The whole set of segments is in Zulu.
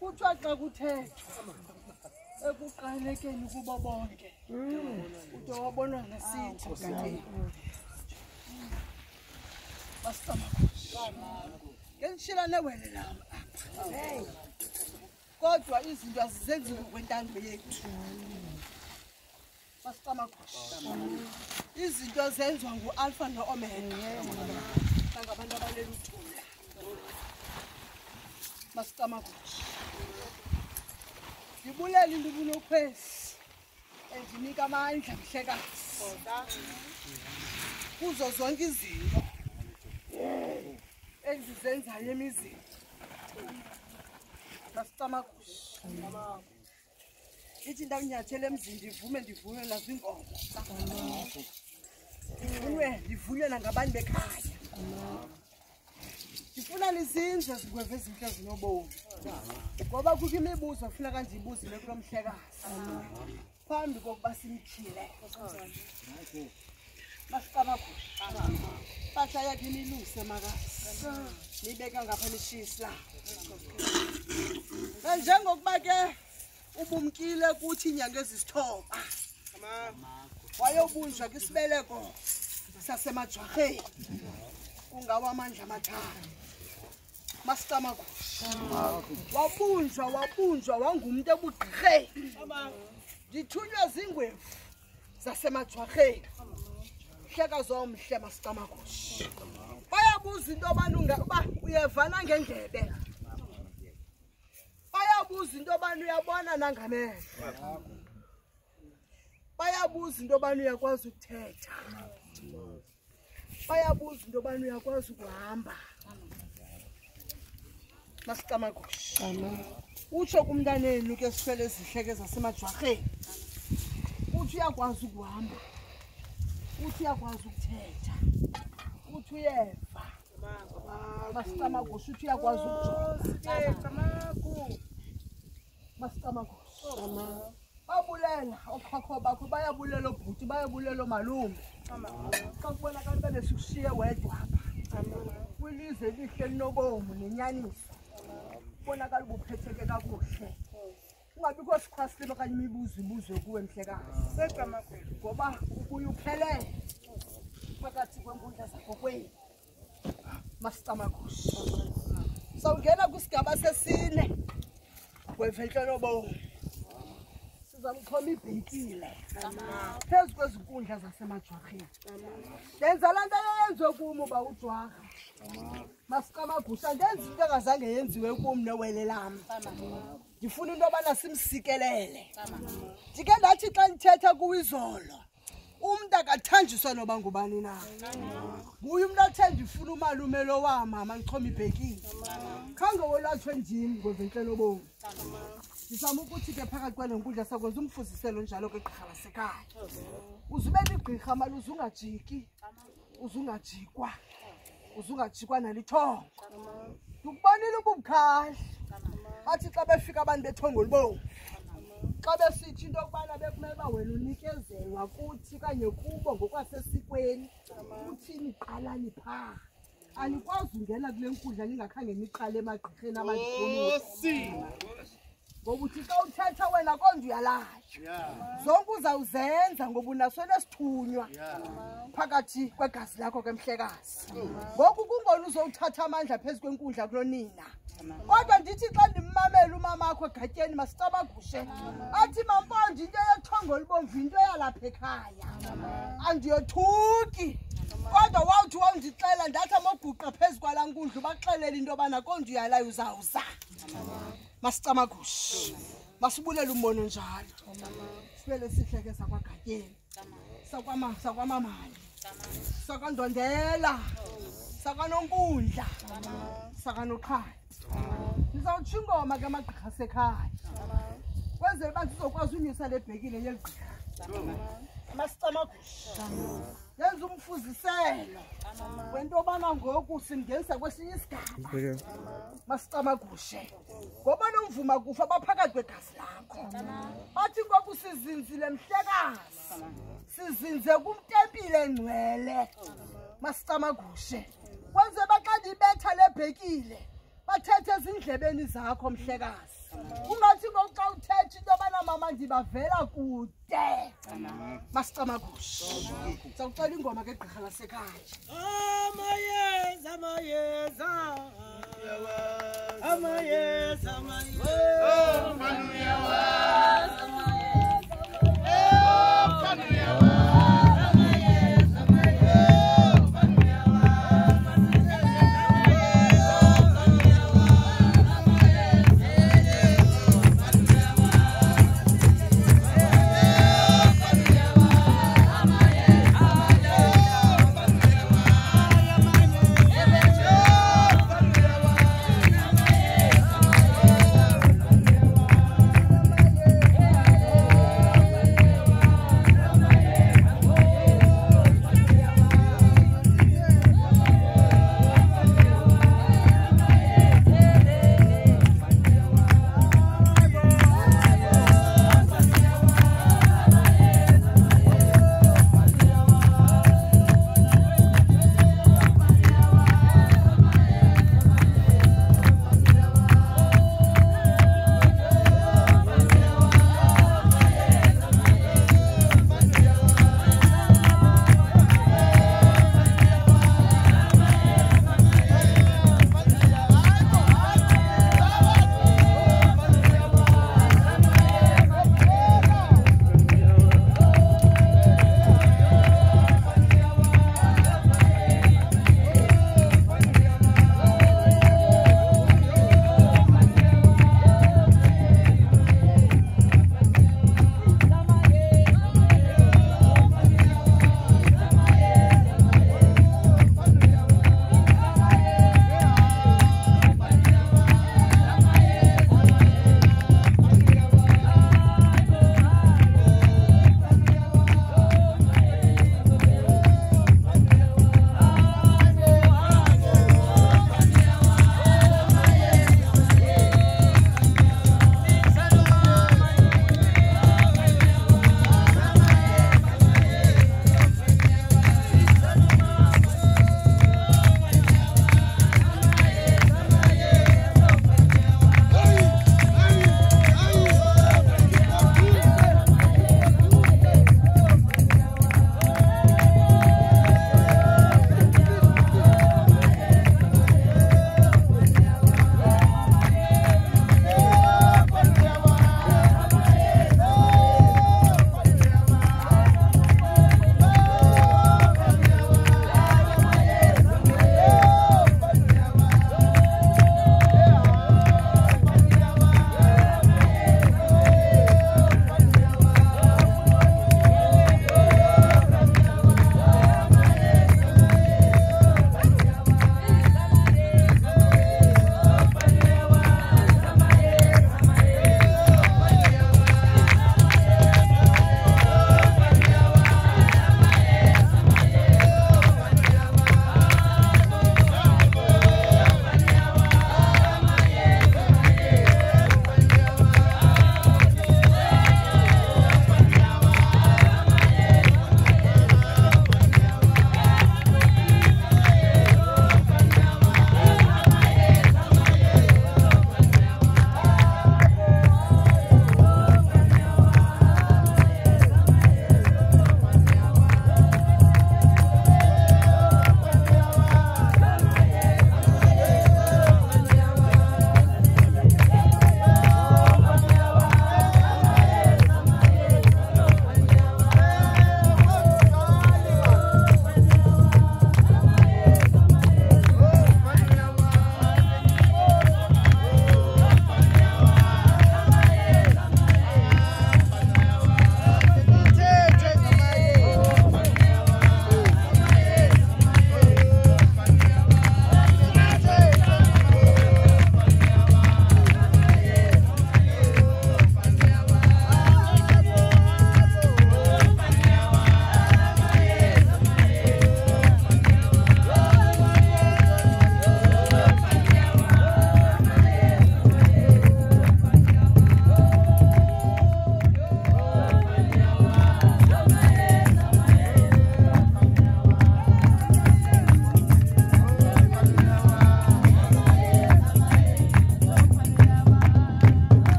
kuthiwa xa kuthethwa ekuqalekeni kubo bonke ude wabonwa nesithi kanye ngenishilane wele lami kodwa izinto azizenzi ngokwentando yethu izinto zenziwa ngu-alpha no-omega nangabantu abalela uthula masicamakushi ndibulela into ubunokhwezi endinika amandla mhlekazi kuzo zonke izinto endizenzayo emizini masicamakushi ithi ndakunyathela emzini ndivume naziinkomo ndivunywe nangabantu bekhaya ndifuna nizinze zigweve izinto ezinobomi ngoba kukho imibuzo efuneka ndiyibuzile kulo mhlekazi phambi kokuba simtyhile masicamakushi mpahla yakhe niluse makazi niyibeka ngapha nishiyisila njengokuba ke ubumkile kuthi inyanga ezisithoba wayobunjwa kwisibeleko sasemajwarheni kungawamandla amathathu masicamakushi wabunjwa wangumntu ebugqirheni ndithunywa zingwevu zasemajwarheni mhlekazi omhle masicamakushi bayabuza into uba uyevana ngendlebe bayabuza into yobana uyabona nangamehlo bayabuza into yobana uyakwazi ukuthetha bayabuza into yobana uyakwazi ukuhamba masicamakushi utsho kumntanenu ke sifele ezihleke zasemajwarheni uthi uyakwazi ukuhamba uthi uyakwazi ukuthetha uthi uyeva masicamakushi uthi uyakwazi ukujonga masicamakushi babulela okhokho bakho bayabulela obhuti bayabulela omalume xa kubonakala uba besikushiye wedwa apha kwilizwe elihle linobomu nenyaniso kubonakala ubuphetheke kakuhle ungabikho sikhwasile okanye imibuzo ibuzwe kuwe mhlekazi ngoba ubuye uphelele phakathi kwenkundla zakho kwenu masicamakushi sawungena kwisigaba sesine weventlolobomu sizamxhoma ibhekile phezu kwezinkundla zasemajwarheni ndenza laa nto yenziwe kum uba ujwarha masicamakushi andenzi into engazange yenziwe kum newele lam ndifuna into yobana simsikelele ndike ndathi xa ndithetha kuwizolo umntu akathanjiswa noba ngubani na nguye umntu athe ndifuna umalumelo wamama ndixhoma ibhekile khange wolatshwe ndim ngoventlolobomu ndizama ukuthi ke phakathi kwale nkundla sakwenza umfuziselo njalo kwegqirha lasekhaya uzube ligqirha mali uzungajiki uzungajikwa uzungajikwa nalithongo ndikubonile ububukhali bathi xa befika abantu bethongo libomu xa besithi into yokubana bekumele uba wena unikezelwa kuthi kanye kubo ngokwasesikweni uthini qalani phaa anikwazi ungena kule nkundla ningakhange niqale emagqirheni abandikhulusi ngoba uthi xa uthetha wena konje uyalayo zonke uzawuzenza ngoba unaswele sithunywa phakathi kwegazi lakho ke mhlekazi ngoku kungona uzowuthatha amandla phezu kwenkundla kulonina kodwa ndithi xa ndimmamela umama wakho egatyeni masicabagushe athi mamponje into yethongo libomvu into yalapha ekhaya andiyothuki kodwa wawuthi wawundixela ndathi amoguqa phezu kwalaa nkundla ubaxelele into yobana konje uyalayo uzawuza masicamagushi masibulele umbono njalo sibele sihleke sakwagatyeni sakwamamali sakwandondela sakwanonkundla sakanoqhadi ndizawutsho ingoma ke amagqirha asekhaya kwenzela uba ndizokwazi unyusa le bhekile yeligqirha masicamagushi yenza umfuziselo wento yobana ngoku simngenisa kwesinye isigaba masicamagushe ngoba nomvuma kufa baphakathi kwegazi lakho bathi ngoku sizinzile mhlekazi sizinze kumtempile engcwele masicamagushe kwenze baxa ndibetha lebhekile bathethe ezindlebeni zakho mhlekazi. Ungathi ngoxa uthethe into abana mama ndibavela kude. Masicama kuhle. Sawucela ingoma ke gqirha lasekhaya. Amayeza amayeza. Amayeza amayeza. Oh, Manuyawazi.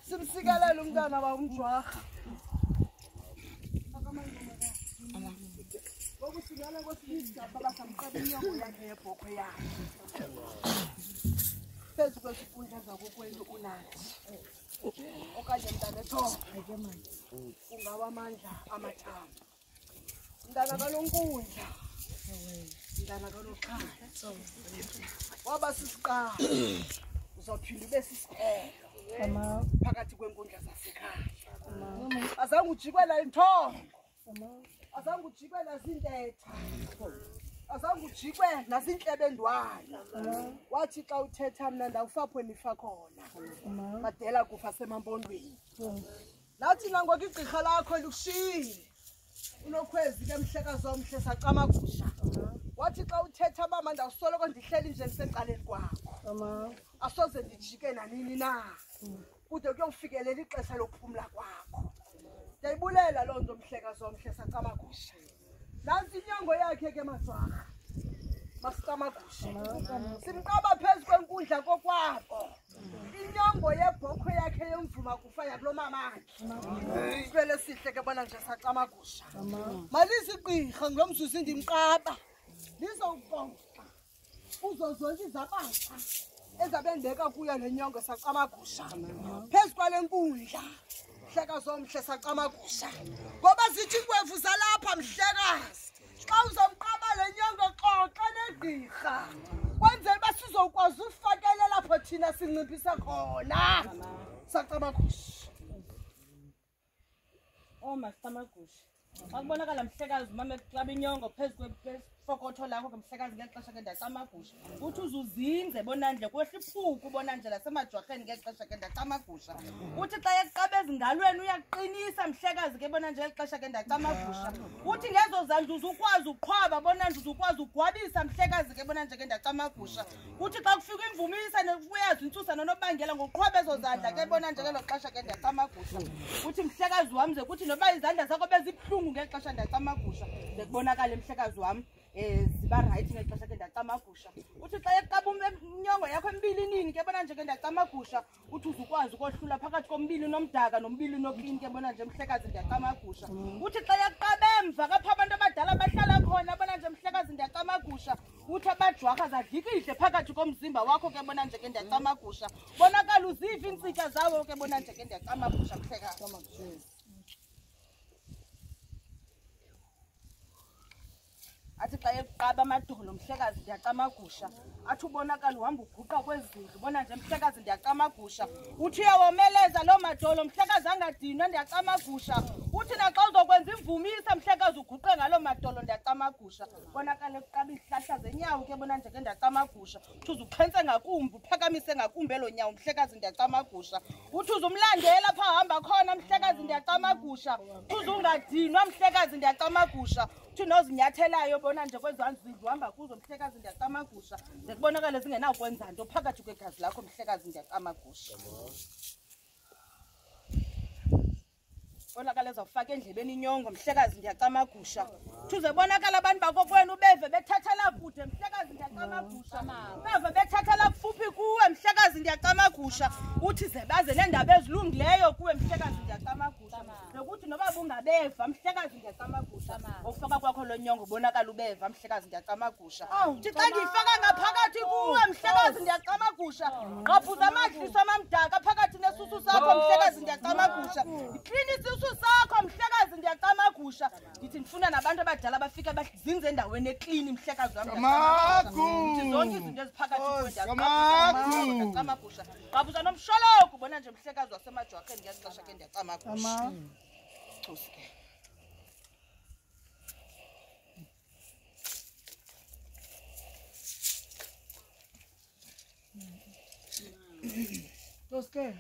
simsikelela umntana wawumjwarha ngokusingana kwesinye isigaba basamqaba inyongo yakhe yebhokhwe yakhe phezu kwesikhundla zakokwenu unathi okanye mntana ethonga ungawa amandla amathambo mntana kanonkundla mntana kanoqhala waba sisiqala uzophinda ube sisiqelo phakathi kwenkundla zasekhaya azange ujikwela inthongo azange ujikwe nazintetha azange ujikwe nazinhlebendwana wathi xa uthetha mna ndawufapho nifa khona madela kufa semampondweni nathi nangoku igqirha lakho likushiyile unokhwezi ke mhlekazi omhle sacamagusha wathi xa uthetha mama ndawusoloko ndihleli nje ndiseqaleni kwakho asoze ndijike nanini na kude kuyofikelela ixesha lokuphumla kwakho ndiyayibulela loo nto mhlekazi omhle sacamagusha nansi inyongo yakhe ke majwarha masicamagusha simqaba phezu kwenkundla kokwabo inyongo yebhokhwe yakhe yemvuma kufa yakulo mamakhe sibele sihle ke bona nje sacamagusha malizigqirha ngulo mzuzu ndimqaba lizowuqoqa kuzo zonke izabasha ezabendeka kuyo le nyongo sacamagusha phezu kwale nkundla mhlekazi omhle sacamagusha ngoba zithi inkwevu zalapha mhlekazi xa uzomqaba le nyongo xoxa negqirha kwenzela uba sizokwazi ufakelela apho thina sinciphise khona sacamagusha masicamagusha xa kubonakala mhlekazi umama ekuxaba inyongo phezu kwefokotho lakho ke mhlekazi ngeli xesha ke ndacamagusha uthi uzuzinze bonandle kwehla iphuku bonandle lasemajwarheni ngeli xesha ke ndacamagusha uthi xa yeqaba ezingalweni uyaqinisa mhlekazi ke bonandle ngeli xesha ke ndacamagusha uthi ngezo zandla uzukwazi uqhwaba bonandle uzukwazi ugwabisa mhlekazi ke bonandle ke ndacamagusha uthi xa kufika imvumisa uyazi intsusa nonobangela ngoqhwaba ezo zandla ke bonandle ngelo xesha ke ndacamagusha uthi mhlekazi wam ze kuthi noba izandla zakho bezibuhlungu ngeli xesha ndacamagusha ze kubonakale mhlekazi wam ziba right ngeli xesha ke ndacamagusha uthi xa yeqaba inyongo yakho embilinini ke bona nje ke ndacamagusha uthi uzukwazi ukohlula phakathi kombili nomdaka nombili noklini ke bona nje mhlekazi ndiyacamagusha uthi xa yeqaba emva kapha abantu abadala bahlala khona bona nje mhlekazi ndiyacamagusha uthi abajwarha zadlikihle phakathi komzimba wakho ke bona nje ke ndiyacamagusha bonakala uziva iintsika zawo ke bona nje ke ndiyacamagusha mhlekazi athi xa yeqaba amadolo mhlekazi ndiyacamagusha athi ubonakala uhamba uguqa kwezindlu bona nje mhlekazi ndiyacamagusha uthi uyawomeleza loo madolo mhlekazi angadinwa ndiyacamagusha uthi naxa uzokwenza imvumisa mhlekazi uguqe ngaloo madolo ndiyacamagusha bonakala ekuqaba izihlahla zenyawo ke bona nje ke ndiyacamagusha uthi uzuxhentse ngakumbi uphakamise ngakumbi elo nyawo mhlekazi ndiyacamagusha uthi uzumlandela apha hamba khona mhlekazi ndiyacamagusha uthi uzungadinwa mhlekazi ndiyacamagusha uthi nozinyathelayo bona nje kwezanzi zindlu hamba kuzo mhlekazi ndiyacamagusha ze kubonakale zingenawukwenza nto phakathi kwegazi lakho mhlekazi ndiyacamagusha bonakala ezawufaka endlebeni inyongo mhlekazi ndiyacamagusha uthi bonakala abantu bakokwenu beve bethathela kude mhlekazi ndiyacamagusha beve bethathela kufuphi kuwe mhlekazi ndiyacamagusha uthi ze baze neendaba ezilungileyo kuwe mhlekazi ndiyacamagusha nokuthi noba bungabeva mhlekazi ndiyacamagusha ofaka kwakho lo nyongo bonakala ubeva mhlekazi ndiyacamagusha uthi xa ndiyifaka ngaphakathi kuwe mhlekazi ndiyacamagusha qabhuza amadliso amamdaka phakathi nesusu sakho mhlekazi ndiyacamagusha iklinisi sakho mhlekazi ndiyacamagusha ndithi ndifuna nabantu abadala bafike bazinze endaweni eklini mhlekazi wam ndithi zonke izinto eziphakathi ndiyacamagusha qabuza nomshologu ubona nje mhlekazi wasemajwarheni ngeli xesha ke ndiyacamagusha Doske